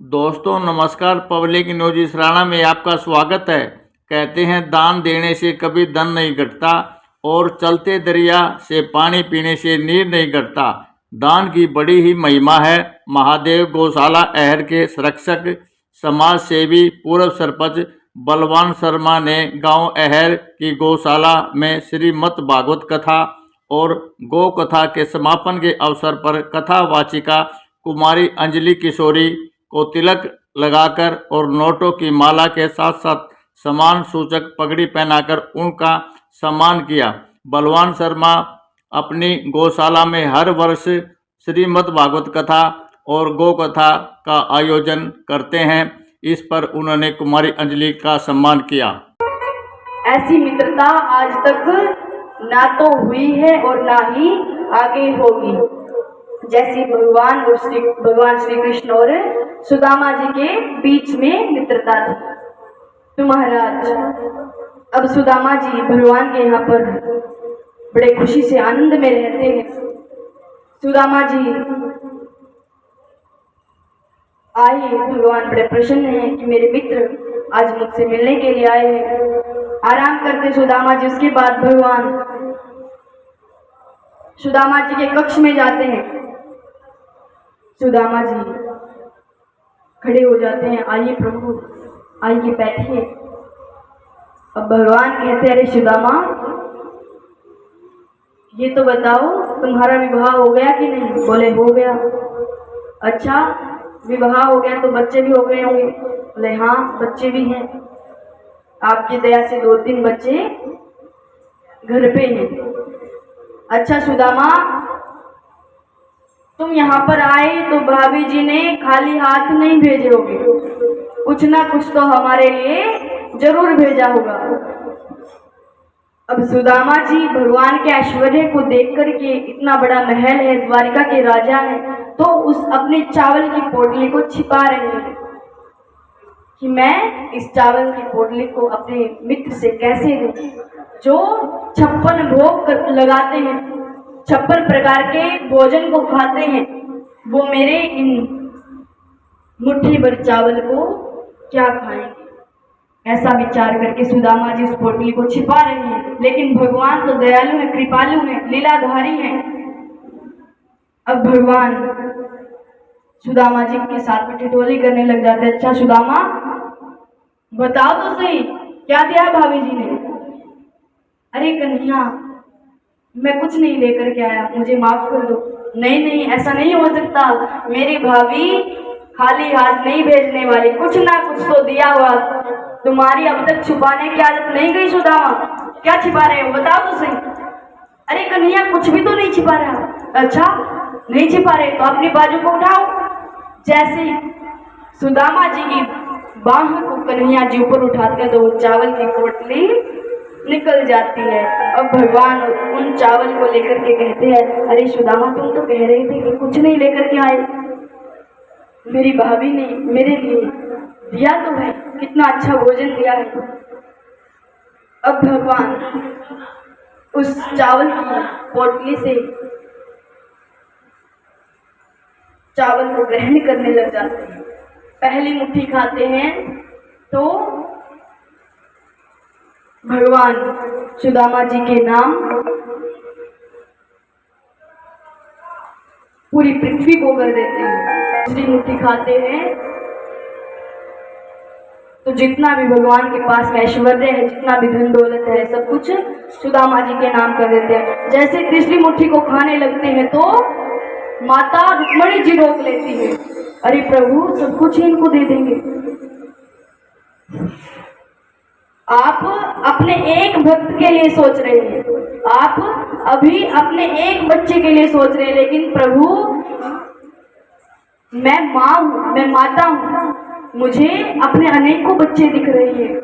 दोस्तों नमस्कार। Public news Israna में आपका स्वागत है। कहते हैं दान देने से कभी धन नहीं घटता और चलते दरिया से पानी पीने से नीर नहीं घटता। दान की बड़ी ही महिमा है। महादेव गौशाला अहर के संरक्षक समाज सेवी पूर्व सरपंच बलवान शर्मा ने गांव अहर की गौशाला में श्रीमद् भागवत कथा और गौ कथा के समापन के अवसर पर कथा वाचिका कुमारी अंजलि किशोरी को तिलक लगाकर और नोटों की माला के साथ साथ सम्मान सूचक पगड़ी पहनाकर उनका सम्मान किया। बलवान शर्मा अपनी गौशाला में हर वर्ष श्रीमद् भागवत कथा और गौ कथा का आयोजन करते हैं। इस पर उन्होंने कुमारी अंजलि का सम्मान किया। ऐसी मित्रता आज तक ना तो हुई है और ना ही आगे होगी, जैसी भगवान श्री कृष्ण और सुदामा जी के बीच में मित्रता थी। तो महाराज अब सुदामा जी भगवान के यहाँ पर बड़े खुशी से आनंद में रहते हैं। सुदामा जी आए, भगवान बड़े प्रसन्न हैं कि मेरे मित्र आज मुझसे मिलने के लिए आए हैं। आराम करते सुदामा जी। उसके बाद भगवान सुदामा जी के कक्ष में जाते हैं। सुदामा जी खड़े हो जाते हैं। आइए प्रभु, आइए बैठिए। अब भगवान कहते हैं, अरे सुदामा ये तो बताओ तुम्हारा विवाह हो गया कि नहीं? बोले हो गया। अच्छा, विवाह हो गया तो बच्चे भी हो गए होंगे? बोले हाँ, बच्चे भी हैं। आपकी दया से 2-3 बच्चे घर पे हैं। अच्छा सुदामा, तुम यहाँ पर आए तो भाभी जी ने खाली हाथ नहीं भेजे होगे, कुछ ना कुछ तो हमारे लिए जरूर भेजा होगा। अब सुदामा जी भगवान के ऐश्वर्य को देख करके, इतना बड़ा महल है, द्वारिका के राजा हैं, तो उस अपने चावल की पोटली को छिपा रहे हैं कि मैं इस चावल की पोटली को अपने मित्र से कैसे दूं, जो 56 भोग लगाते हैं, 56 प्रकार के भोजन को खाते हैं, वो मेरे इन मुट्ठी भर चावल को क्या खाएंगे। ऐसा विचार करके सुदामा जी उस पोटली को छिपा रहे हैं। लेकिन भगवान तो दयालु हैं, कृपालु हैं, लीलाधारी हैं। अब भगवान सुदामा जी के साथ में ठिठोली करने लग जाते हैं। अच्छा सुदामा बताओ तो सही, क्या दिया भाभी जी ने? अरे कन्हैया, मैं कुछ नहीं लेकर के आया, मुझे माफ कर दो। नहीं नहीं, ऐसा नहीं हो सकता, मेरी भाभी खाली हाथ नहीं भेजने वाली, कुछ ना कुछ तो दिया हुआ। तुम्हारी अब तक छुपाने की आदत नहीं गई सुदामा, क्या छिपा रहे हो बताओ तो सही। अरे कन्हैया कुछ भी तो नहीं छिपा रहा। अच्छा नहीं छिपा रहे तो अपनी बाजू को उठाओ। जैसे सुदामा जी की बाह को कन्हैया जी ऊपर उठाते हैं तो वो चावल की पोटली निकल जाती है। अब भगवान उन चावल को लेकर के कहते हैं, अरे सुदामा तुम तो कह रहे थे कि कुछ नहीं लेकर के आए, मेरी भाभी ने मेरे लिए दिया तो है, कितना अच्छा भोजन दिया है। अब भगवान उस चावल की पोटली से चावल को ग्रहण करने लग जाते हैं। पहली मुट्ठी खाते हैं तो भगवान सुदामा जी के नाम पूरी पृथ्वी को कर देते हैं। दूसरी मुट्ठी खाते हैं तो जितना भी भगवान के पास में ऐश्वर्य है, जितना भी धन दौलत है, सब कुछ सुदामा जी के नाम कर देते हैं। जैसे तीसरी मुट्ठी को खाने लगते हैं तो माता रुक्मणी जी रोक लेती है, अरे प्रभु सब कुछ ही इनको दे देंगे। आप अपने एक भक्त के लिए सोच रहे हैं, आप अभी अपने एक बच्चे के लिए सोच रहे हैं, लेकिन प्रभु मैं माँ हूँ, मैं माता हूँ, मुझे अपने अनेकों बच्चे दिख रहे हैं,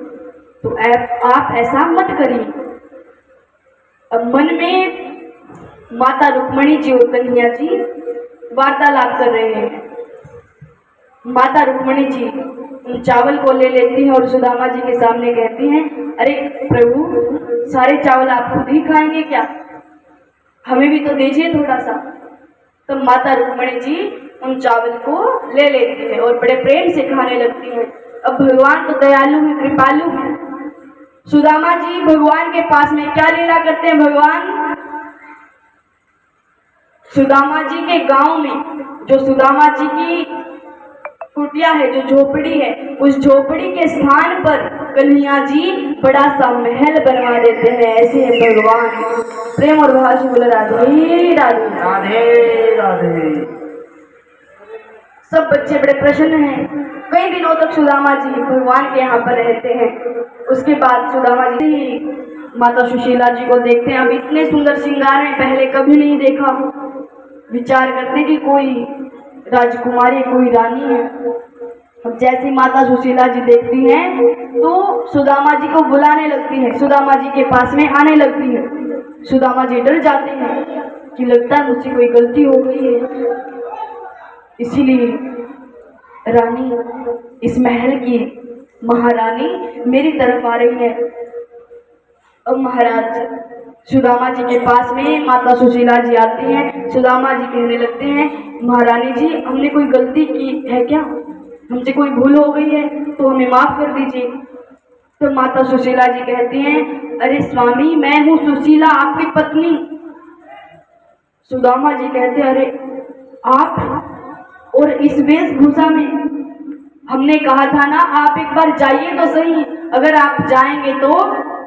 तो आप ऐसा मत करिए। अब मन में माता रुक्मणी जी और कन्हैया जी वार्तालाप कर रहे हैं। माता रुक्मणी जी उन चावल को ले लेती हैं और सुदामा जी के सामने कहती हैं, अरे प्रभु सारे चावल आप खुद ही खाएंगे क्या? हमें भी तो दीजिए थोड़ा सा। तो माता रुक्मणी जी उन चावल को ले लेती है और बड़े प्रेम से खाने लगती है। अब भगवान तो दयालु है, कृपालु है। सुदामा जी भगवान के पास में क्या लीला करते हैं भगवान? सुदामा जी के गांव में जो सुदामा जी की कुटिया है, जो झोपड़ी है, उस झोपड़ी के स्थान पर कन्हैया जी बड़ा सा महल बनवा देते हैं। ऐसे है भगवान। प्रेम और भाव से बोले राधे राधे राधे राधे। सब बच्चे बड़े प्रसन्न हैं। कई दिनों तक सुदामा जी भगवान के यहाँ पर रहते हैं। उसके बाद सुदामा जी माता सुशीला जी को देखते हैं। अब इतने सुंदर श्रृंगार हैं, पहले कभी नहीं देखा। विचार करते कि कोई राजकुमारी, कोई रानी है। अब जैसी माता सुशीला जी देखती हैं तो सुदामा जी को बुलाने लगती है, सुदामा जी के पास में आने लगती है। सुदामा जी डर जाते हैं कि लगता है मुझसे कोई गलती हो गई है, इसीलिए रानी, इस महल की महारानी मेरी तरफ आ रही है। अब महाराज सुदामा जी के पास में माता सुशीला जी आती हैं। सुदामा जी कहने लगते हैं, महारानी जी हमने कोई गलती की है क्या? हमसे कोई भूल हो गई है तो हमें माफ कर दीजिए। तो माता सुशीला जी कहती हैं, अरे स्वामी मैं हूँ सुशीला, आपकी पत्नी। सुदामा जी कहते, अरे आप और इस वेशभूषा में? हमने कहा था ना आप एक बार जाइए तो सही। अगर आप जाएंगे तो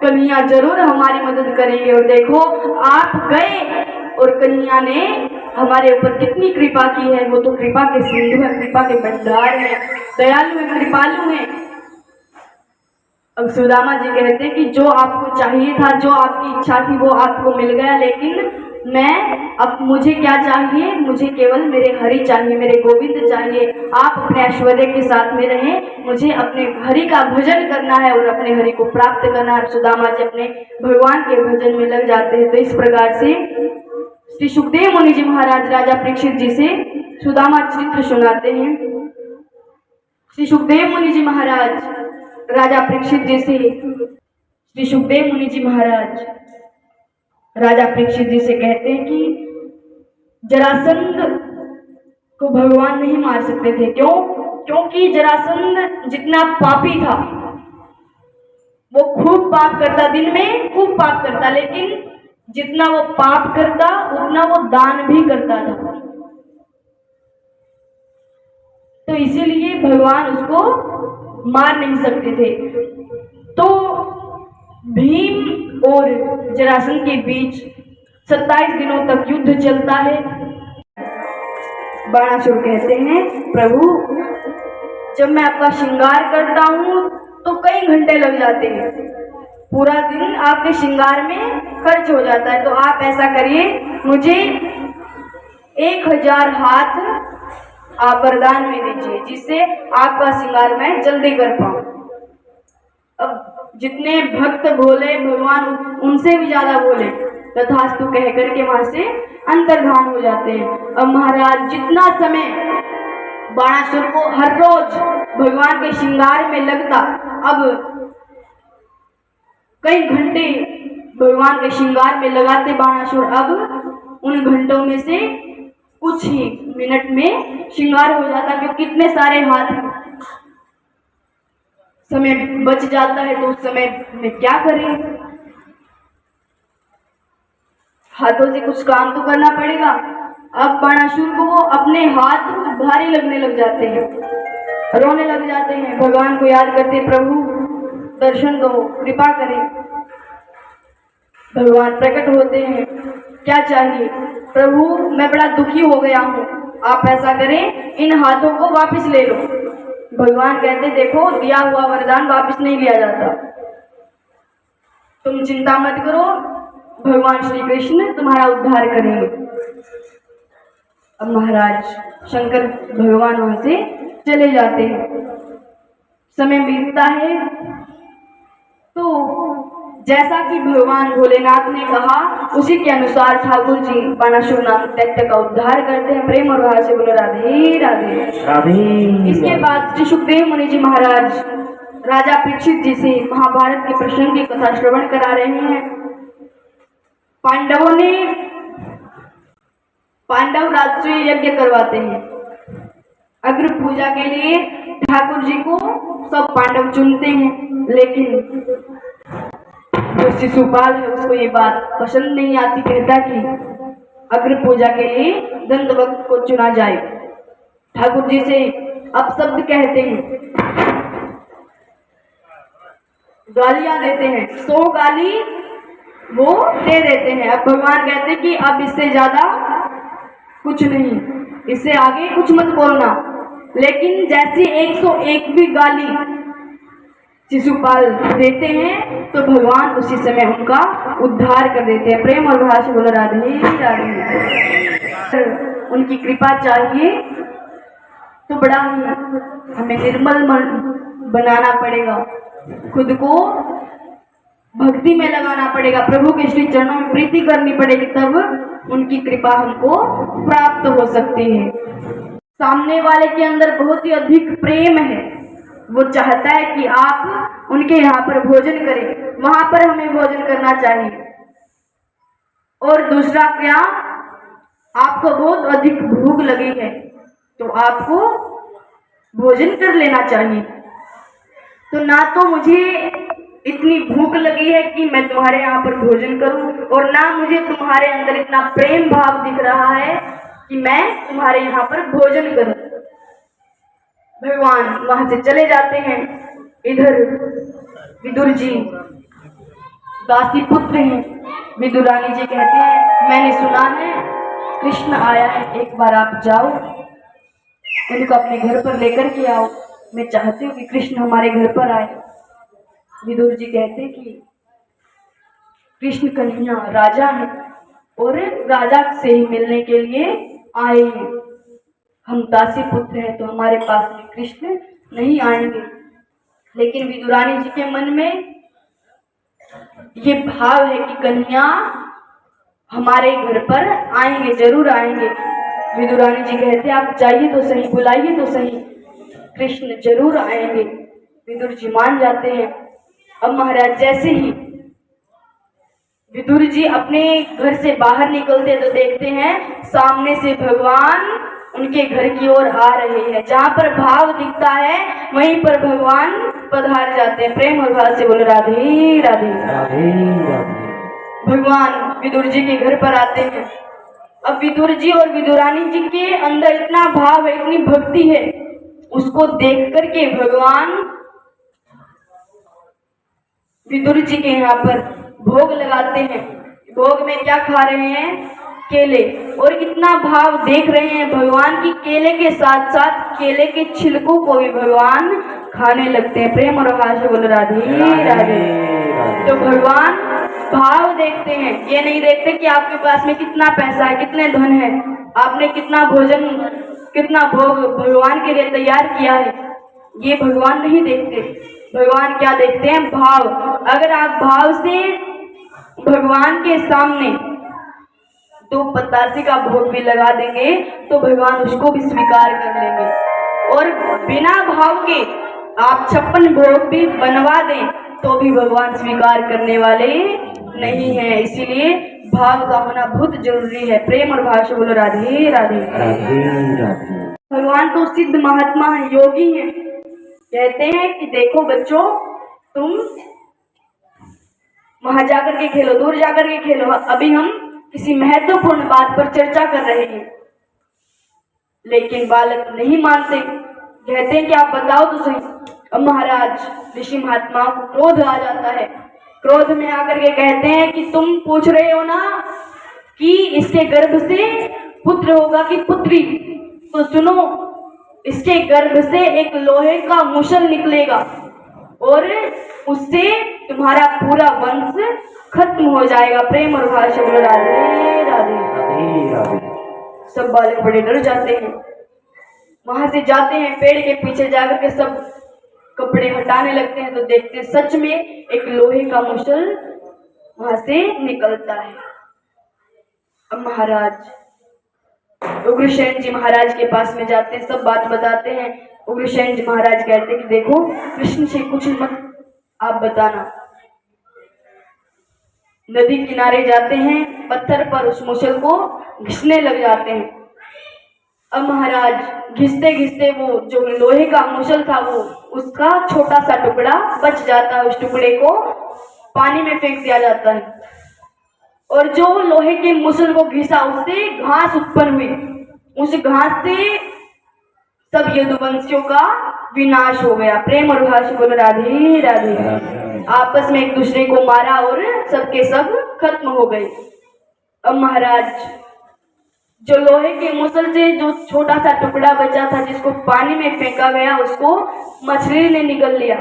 कन्हैया जरूर हमारी मदद करेंगे। और देखो आप गए और कन्हैया ने हमारे ऊपर कितनी कृपा की है। वो तो कृपा के सिंधु है, कृपा के भंडार है, दयालु है, कृपालु है। अब सुदामा जी कहते हैं कि जो आपको चाहिए था, जो आपकी इच्छा थी वो आपको मिल गया, लेकिन अब मुझे क्या चाहिए? मुझे केवल मेरे हरि चाहिए, मेरे गोविंद चाहिए। आप अपने ऐश्वर्य के साथ में रहें, मुझे अपने हरि का भजन करना है और अपने हरि को प्राप्त करना है। सुदामा जी अपने भगवान के भजन में लग जाते हैं। तो इस प्रकार से श्री सुखदेव मुनि जी महाराज राजा परीक्षित जी से सुदामा चरित्र सुनाते हैं। श्री सुखदेव मुनि जी महाराज राजा परीक्षित जी से श्री सुखदेव मुनि जी महाराज राजा परीक्षित जी से कहते हैं कि जरासंध को भगवान नहीं मार सकते थे। क्यों? क्योंकि जरासंध जितना पापी था, वो खूब पाप करता, दिन में खूब पाप करता, लेकिन जितना वो पाप करता उतना वो दान भी करता था। तो इसीलिए भगवान उसको मार नहीं सकते थे। तो भीम और जरासंध के बीच 27 दिनों तक युद्ध चलता है। बाणासुर कहते हैं, प्रभु जब मैं आपका श्रृंगार करता हूँ तो कई घंटे लग जाते हैं, पूरा दिन आपके श्रृंगार में खर्च हो जाता है। तो आप ऐसा करिए, मुझे 1000 हाथ आप वरदान में दीजिए, जिससे आपका श्रृंगार मैं जल्दी कर पाऊं। अब जितने भक्त बोले भगवान उनसे भी ज्यादा बोले, तथास्तु कह करके वहां से अंतर्धान हो जाते हैं। अब महाराज जितना समय बाणासुर को हर रोज भगवान के श्रृंगार में लगता, अब कई घंटे भगवान के श्रृंगार में लगाते बाणासुर, अब उन घंटों में से कुछ ही मिनट में श्रृंगार हो जाता। क्योंकि कितने सारे हाथ, समय बच जाता है तो उस समय में क्या करें? हाथों से कुछ काम तो करना पड़ेगा। अब बाणासुर को वो अपने हाथ भारी लगने लग जाते हैं, रोने लग जाते हैं, भगवान को याद करते, प्रभु दर्शन दो, कृपा करें। भगवान प्रकट होते हैं, क्या चाहिए? प्रभु मैं बड़ा दुखी हो गया हूँ, आप ऐसा करें इन हाथों को वापस ले लो। भगवान कहते, देखो दिया हुआ वरदान वापस नहीं लिया जाता, तुम चिंता मत करो, भगवान श्री कृष्ण तुम्हारा उद्धार करेंगे। अब महाराज शंकर भगवान वहां से चले जाते हैं। समय बीतता है तो जैसा कि भगवान भोलेनाथ ने कहा उसी के अनुसार ठाकुर जी बाणासुर नाम दैत्य का उद्धार करते हैं। प्रेम और भाव से बोलो राधे राधे राधे। इसके बाद श्री सुखदेव मुनि जी महाराज राजा परीक्षित जी से महाभारत के प्रसंग की कथा श्रवण करा रहे हैं। पांडव राष्ट्रीय यज्ञ करवाते हैं। अग्र पूजा के लिए ठाकुर जी को सब पांडव चुनते हैं, लेकिन जो शिशुपाल है उसको ये बात पसंद नहीं आती। कहता कि अग्र पूजा के लिए दंतवक्त को चुना जाए। ठाकुर जी से अपशब्द कहते हैं, गालियां देते हैं, 100 गाली वो दे देते हैं। अब भगवान कहते हैं कि अब इससे ज्यादा कुछ नहीं, इससे आगे कुछ मत बोलना। लेकिन जैसे 101 भी गाली शिशुपाल देते हैं तो भगवान उसी समय उनका उद्धार कर देते हैं। प्रेम और भाषा बोलो राधे राधे। उनकी कृपा चाहिए तो बड़ा ही हमें निर्मल मन बनाना पड़ेगा, खुद को भक्ति में लगाना पड़ेगा, प्रभु के श्री चरणों में प्रीति करनी पड़ेगी, तब उनकी कृपा हमको प्राप्त हो सकती है। सामने वाले के अंदर बहुत ही अधिक प्रेम है, वो चाहता है कि आप उनके यहाँ पर भोजन करें, वहां पर हमें भोजन करना चाहिए। और दूसरा क्या, आपको बहुत अधिक भूख लगी है तो आपको भोजन कर लेना चाहिए। तो ना तो मुझे इतनी भूख लगी है कि मैं तुम्हारे यहाँ पर भोजन करूं, और ना मुझे तुम्हारे अंदर इतना प्रेम भाव दिख रहा है कि मैं तुम्हारे यहाँ पर भोजन करूं। भगवान वहां से चले जाते हैं। इधर विदुर जी दासी पुत्र हैं। विदुरानी जी कहते हैं, मैंने सुना है कृष्ण आया है, एक बार आप जाओ, उनको अपने घर पर लेकर के आओ, मैं चाहती हूँ कि कृष्ण हमारे घर पर आए। विदुर जी कहते कि कृष्ण कन्हैया राजा है और राजा से ही मिलने के लिए आए हैं, हम दासी पुत्र हैं तो हमारे पास में कृष्ण नहीं आएंगे। लेकिन विदुरानी जी के मन में ये भाव है कि कन्हैया हमारे घर पर आएंगे, जरूर आएंगे। विदुरानी जी कहते आप जाइए तो सही, बुलाइए तो सही, कृष्ण जरूर आएंगे। विदुर जी मान जाते हैं। अब महाराज जैसे ही विदुर जी अपने घर से बाहर निकलते तो देखते हैं सामने से भगवान उनके घर की ओर आ रहे हैं। जहाँ पर भाव दिखता है वहीं पर भगवान पधार जाते हैं। प्रेम और भाव से बोलो राधे राधे राधे राधे। भगवान विदुर जी के घर पर आते हैं। अब विदुर जी और विदुरानी जी के अंदर इतना भाव है, इतनी भक्ति है, उसको देख करके भगवान विदुर जी के यहाँ पर भोग लगाते हैं। भोग में क्या खा रहे हैं, केले, और इतना भाव देख रहे हैं भगवान की केले के साथ साथ केले के छिलकों को भी भगवान खाने लगते हैं। प्रेम और भाव बोल राधे राधे। तो भगवान भाव देखते हैं, ये नहीं देखते कि आपके पास में कितना पैसा है, कितने धन है, आपने कितना भोजन, कितना भोग भगवान के लिए तैयार किया है, ये भगवान नहीं देखते। भगवान क्या देखते हैं, भाव। अगर आप भाव से भगवान के सामने 2 पतासे का भोग भी लगा देंगे तो भगवान उसको भी स्वीकार कर लेंगे। और बिना भाव के आप 56 भोग भी बनवा दें तो भी भगवान स्वीकार करने वाले नहीं है। इसीलिए भाव का होना बहुत जरूरी है। प्रेम और भाव से बोलो राधे राधे राधे। भगवान तो सिद्ध महात्मा है, योगी है। कहते हैं कि देखो बच्चों, तुम वहां जाकर के खेलो, दूर जाकर के खेलो, अभी हम किसी महत्वपूर्ण बात पर चर्चा कर रहे हैं। लेकिन बालक नहीं मानते, कहते हैं कि आप बताओ तो सही। अब महाराज ऋषि महात्माओं को क्रोध आ जाता है। क्रोध में आकर के कहते हैं कि तुम पूछ रहे हो ना कि इसके गर्भ से पुत्र होगा कि पुत्री, तो सुनो, इसके गर्भ से एक लोहे का मुसल निकलेगा और उससे तुम्हारा पूरा वंश खत्म हो जाएगा। प्रेम और भाव से राधे राधे। सब बालक बड़े डर जाते हैं। वहां से जाते हैं, पेड़ के पीछे जाकर के सब कपड़े हटाने लगते हैं तो देखते हैं सच में एक लोहे का मुसल वहां से निकलता है। अब महाराज उग्रसेन जी महाराज के पास में जाते हैं, सब बात बताते हैं। उग्रसेन जी महाराज कहते हैं कि देखो, कृष्ण से कुछ मत आप बताना। नदी किनारे जाते हैं, पत्थर पर उस मुसल को घिसने लग जाते हैं। अब महाराज घिसते घिसते वो जो लोहे का मुसल था वो उसका छोटा सा टुकड़ा बच जाता है, उस टुकड़े को पानी में फेंक दिया जाता है और जो लोहे के मुसल को घिसा उससे घास उत्पन्न हुई। उस घास से सब यदुवंशियों का विनाश हो गया। प्रेम और भाषा बोलो राधे राधे। आपस में एक दूसरे को मारा और सबके सब खत्म हो गए। अब महाराज जो लोहे के मुसल से जो छोटा सा टुकड़ा बचा था जिसको पानी में फेंका गया उसको मछली ने निगल लिया।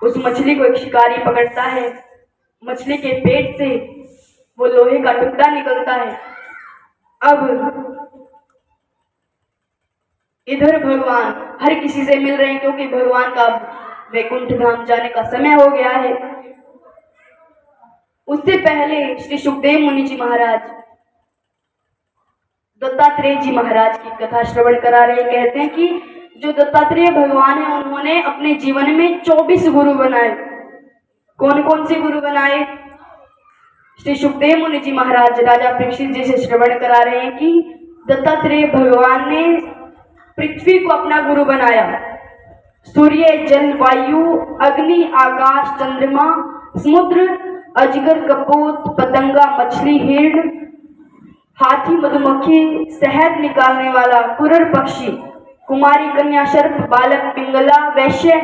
उस मछली को एक शिकारी पकड़ता है, मछली के पेट से वो लोहे का टुकड़ा निकलता है। अब इधर भगवान हर किसी से मिल रहे हैं क्योंकि भगवान का वैकुंठ धाम जाने का समय हो गया है। उससे पहले श्री सुखदेव मुनि जी महाराज दत्तात्रेय जी महाराज की कथा श्रवण करा रहे हैं। कहते हैं कि जो दत्तात्रेय भगवान है उन्होंने अपने जीवन में 24 गुरु बनाए। कौन कौन से गुरु बनाए? श्री सुखदेव मुनि जी महाराज राजा परीक्षित जी से श्रवण करा रहे हैं कि दत्तात्रेय भगवान ने पृथ्वी को अपना गुरु बनाया। सूर्य, जल, वायु, अग्नि, आकाश, चंद्रमा, समुद्र, अजगर, कपोत, पतंगा, मछली, हिरण, हाथी, मधुमक्खी, शहद निकालने वाला, कुरर पक्षी, कुमारी, कन्या, सर्प, बालक, पिंगला, वैश्य,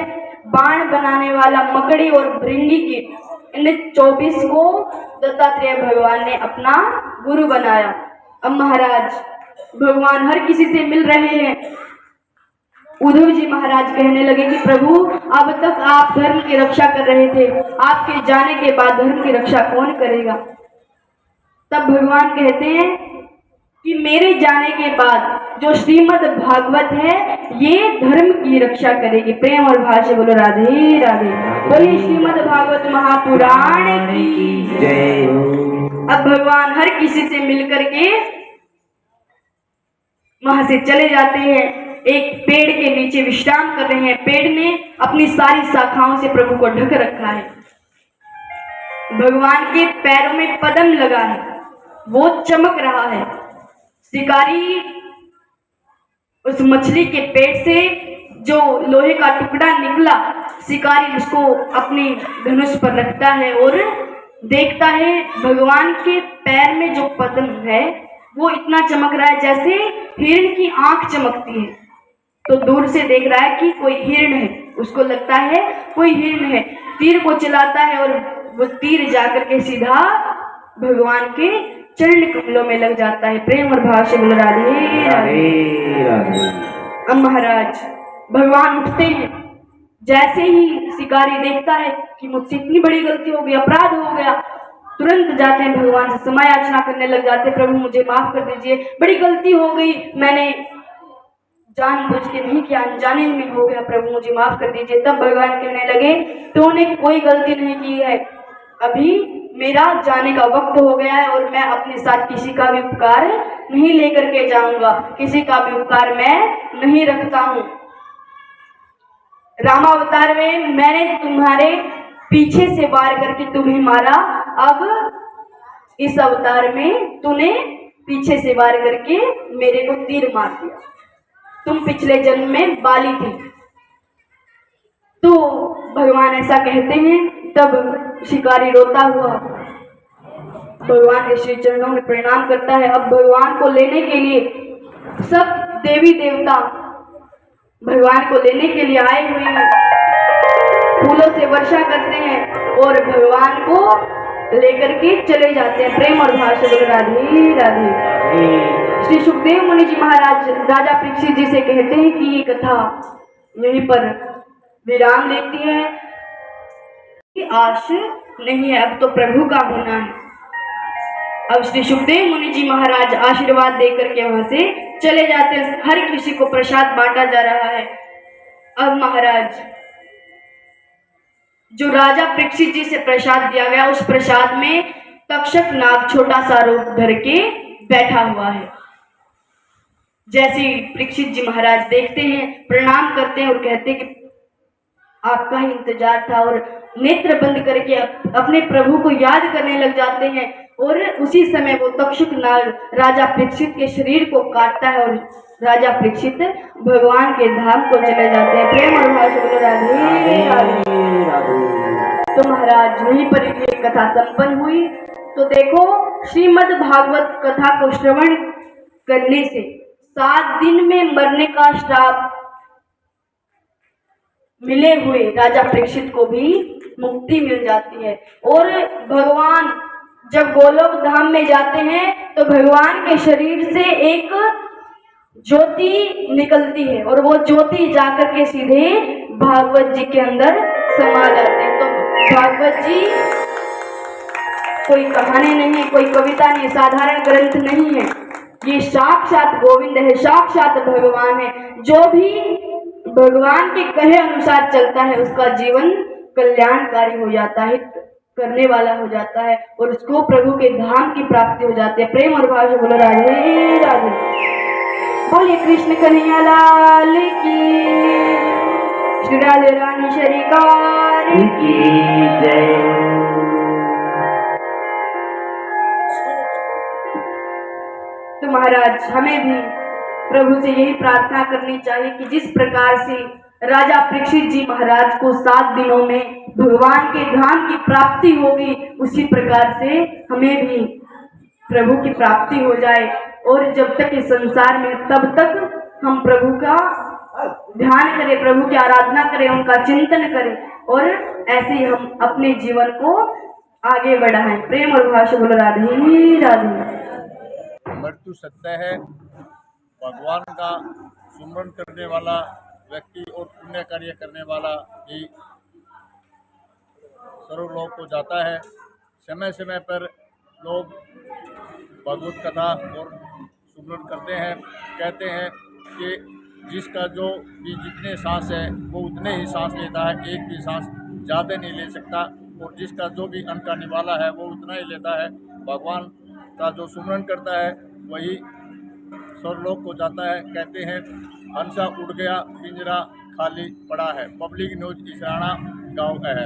बाण बनाने वाला, मकड़ी और भृंगी कीट, इन 24 को दत्तात्रेय भगवान ने अपना गुरु बनाया। अब महाराज भगवान हर किसी से मिल रहे हैं। उद्धव जी महाराज कहने लगे कि प्रभु अब तक आप धर्म की रक्षा कर रहे थे, आपके जाने के बाद धर्म की रक्षा कौन करेगा? तब भगवान कहते हैं कि मेरे जाने के बाद जो श्रीमद् भागवत है ये धर्म की रक्षा करेगी। प्रेम और भाषा बोलो राधे राधे। बोलिए श्रीमद् भागवत महापुराण की जय। अब भगवान हर किसी से मिलकर के वहां से चले जाते हैं। एक पेड़ के नीचे विश्राम कर रहे हैं। पेड़ ने अपनी सारी शाखाओं से प्रभु को ढक रखा है। भगवान के पैरों में पद्म लगा है, वो चमक रहा है। शिकारी उस मछली के पेट से जो लोहे का टुकड़ा निकला, शिकारी उसको अपने धनुष पर रखता है और देखता है भगवान के पैर में जो पद्म है वो इतना चमक रहा है जैसे हिरण की आंख चमकती है। तो दूर से देख रहा है कि कोई हिरण है, उसको लगता है कोई हिरण है। तीर को चलाता है और वो तीर जाकर के सीधा भगवान के चरण कमलों में लग जाता है। प्रेम और भाव से बोल राधे राधे। अब महाराज भगवान उठते हैं। जैसे ही शिकारी देखता है कि मुझसे इतनी बड़ी गलती हो गई, अपराध हो गया, तुरंत जाते हैं भगवान से समय याचना करने लग जाते हैं। प्रभु मुझे माफ कर दीजिए, बड़ी गलती हो गई, मैंने जानबूझ के नहीं किया, अनजाने में हो गया, प्रभु मुझे माफ कर दीजिए। तब भगवान कहने लगे तूने कोई गलती नहीं की है, अभी मेरा जाने का वक्त हो गया है और मैं अपने साथ किसी का भी उपकार नहीं लेकर के जाऊंगा, किसी का भी उपकार मैं नहीं रखता हूँ। रामावतार में मैंने तुम्हारे पीछे से वार करके तुम्हें मारा, अब इस अवतार में तूने पीछे से वार करके मेरे को तीर मार दिया। तुम पिछले जन्म में बाली थी। तो भगवान ऐसा कहते हैं। तब शिकारी रोता हुआ भगवान के श्री चरणों में प्रणाम करता है। अब भगवान को लेने के लिए सब देवी देवता भगवान को लेने के लिए आए हुए हैं, फूलों से वर्षा करते हैं और भगवान को लेकर के चले जाते हैं। प्रेम और भाषा बोल राधे राधे। श्री सुखदेव मुनि जी महाराज राजा परीक्षित जी से कहते हैं कि ये कथा यहीं पर विराम लेती है कि आश नहीं है, अब तो प्रभु का होना है। अब श्री सुखदेव मुनि जी महाराज आशीर्वाद देकर के वहां से चले जाते हैं। हर किसी को प्रसाद बांटा जा रहा है। अब महाराज जो राजा परीक्षित जी से प्रसाद दिया गया उस प्रसाद में तक्षक नाग छोटा सा रूप धर के बैठा हुआ है। जैसे परीक्षित जी महाराज देखते हैं, प्रणाम करते हैं और कहते हैं कि आपका ही इंतजार था, और नेत्र बंद करके अपने प्रभु को याद करने लग जाते हैं। और उसी समय वो तक्षक नाग राजा परीक्षित के शरीर को काटता है और राजा परीक्षित भगवान के धाम को चले जाते हैं। प्रेम और भाव से बोलो राधे राधे। तो महाराज यहीं पर ये कथा संपन्न हुई। तो देखो, श्रीमद् भागवत कथा को श्रवण करने से 7 दिन में मरने का श्राप मिले हुए राजा परीक्षित को भी मुक्ति मिल जाती है। और भगवान जब गोलोक धाम में जाते हैं तो भगवान के शरीर से एक ज्योति निकलती है और वो ज्योति जाकर के सीधे भागवत जी के अंदर समा जाते हैं। तो भागवत जी कोई कहानी नहीं है, कोई कविता नहीं, साधारण ग्रंथ नहीं है। ये साक्षात गोविंद है, साक्षात भगवान है। जो भी भगवान के कहे अनुसार चलता है उसका जीवन कल्याणकारी हो जाता है, करने वाला हो जाता है और उसको प्रभु के धाम की प्राप्ति हो जाती है। प्रेम और भाव से बोलो राधे राधे। बोलिए कृष्ण कन्हैया लाल की, श्री राधे रानी शरीकार की जय। तो महाराज हमें भी प्रभु से यही प्रार्थना करनी चाहिए कि जिस प्रकार से राजा परीक्षित जी महाराज को 7 दिनों में भगवान के धाम की प्राप्ति होगी, उसी प्रकार से हमें भी प्रभु की प्राप्ति हो जाए। और जब तक इस संसार में तब तक हम प्रभु का ध्यान करें, प्रभु की आराधना करें, उनका चिंतन करें और ऐसे ही हम अपने जीवन को आगे बढ़ाएं। प्रेम और भाव से बोलो राधे राधे। मृत्यु सत्य है। भगवान का सुमरन करने वाला व्यक्ति और पुण्य कार्य करने वाला ही सर्वलोक को जाता है। समय समय पर लोग भगवत कथा और सुमरन करते हैं। कहते हैं कि जिसका जो भी जितने सांस है वो उतने ही सांस लेता है, एक भी सांस ज़्यादा नहीं ले सकता। और जिसका जो भी अन्न का निवाला है वो उतना ही लेता है। भगवान का जो सुमरन करता है वही स्वर्गलोक को जाता है। कहते हैं हंसा उड़ गया, पिंजरा खाली पड़ा है। पब्लिक न्यूज़ इसराना गाँव है।